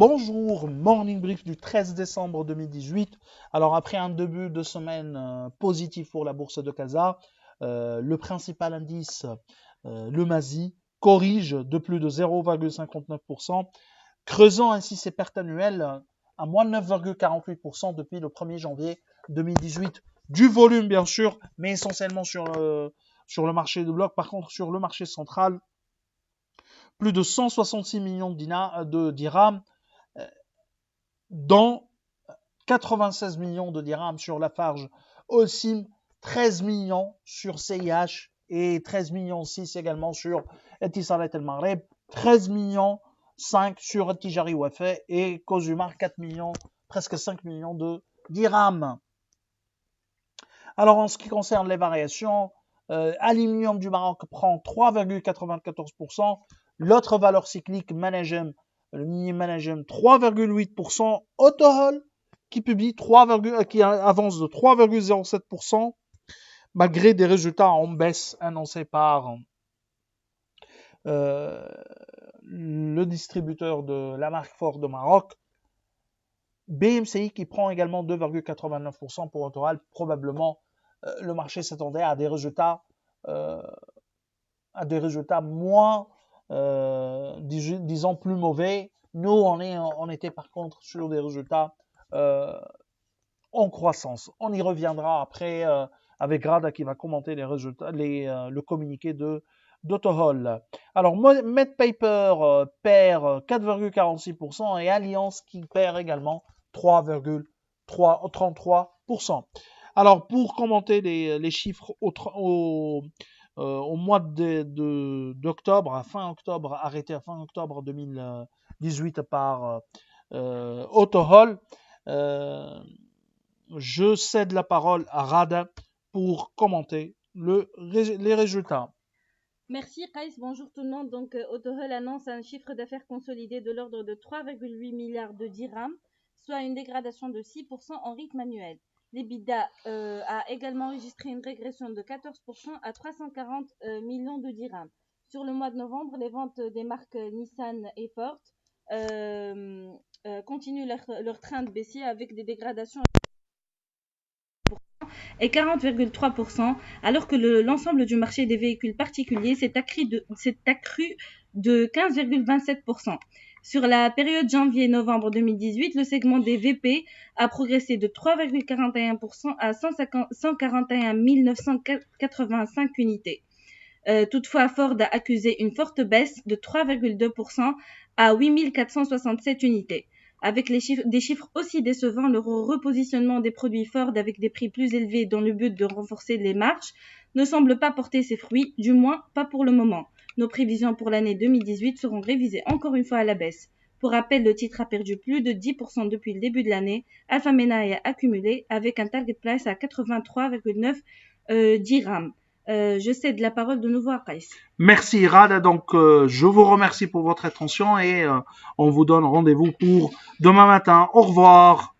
Bonjour, morning brief du 13 décembre 2018. Alors après un début de semaine positif pour la bourse de Casa, le principal indice, le MASI, corrige de plus de 0,59%, creusant ainsi ses pertes annuelles à moins 9,48% depuis le 1er janvier 2018. Du volume bien sûr, mais essentiellement sur le marché de bloc. Par contre, sur le marché central, plus de 166 millions de dirhams, dont 96 millions de dirhams sur Lafarge Holcim, 13 millions sur CIH et 13 millions 6 également sur Etisalat El Maghreb, 13 millions 5 sur Tijari Wafé et Cosumar, 4 millions, presque 5 millions de dirhams. Alors en ce qui concerne les variations, Aluminium du Maroc prend 3,94%, l'autre valeur cyclique Managem, le mini Managem 3,8%, Autohol qui publie qui avance de 3,07% malgré des résultats en baisse annoncés par le distributeur de la marque Ford de Maroc. BMCI qui prend également 2,89% pour Autohol. Probablement le marché s'attendait à des résultats moins disons plus mauvais. Nous on était par contre sur des résultats en croissance. On y reviendra après avec Rada qui va commenter les résultats, le communiqué d'Autohol. Alors MedPaper perd 4,46% et Alliance qui perd également 3,33%. Alors pour commenter les chiffres au mois d'octobre, fin octobre, arrêté à fin octobre 2018 par Autohol, je cède la parole à Rada pour commenter les résultats. Merci Kais, bonjour tout le monde. Donc Autohol annonce un chiffre d'affaires consolidé de l'ordre de 3,8 milliards de dirhams, soit une dégradation de 6% en rythme annuel. L'EBITDA a également enregistré une régression de 14% à 340 millions de dirhams. Sur le mois de novembre, les ventes des marques Nissan et Ford continuent leur train de baissier avec des dégradations et 40,3%, alors que l'ensemble du marché des véhicules particuliers s'est accru de 15,27%. Sur la période janvier-novembre 2018, le segment des VP a progressé de 3,41% à 141 985 unités. Toutefois, Ford a accusé une forte baisse de 3,2% à 8 467 unités. Avec des chiffres aussi décevants, le repositionnement des produits Ford avec des prix plus élevés dans le but de renforcer les marges ne semble pas porter ses fruits, du moins pas pour le moment. Nos prévisions pour l'année 2018 seront révisées encore une fois à la baisse. Pour rappel, le titre a perdu plus de 10% depuis le début de l'année. Alpha Menae a accumulé avec un target price à 83,9 dirhams. Je cède la parole de nouveau à Kais. Merci Rada, donc je vous remercie pour votre attention et on vous donne rendez-vous pour demain matin. Au revoir.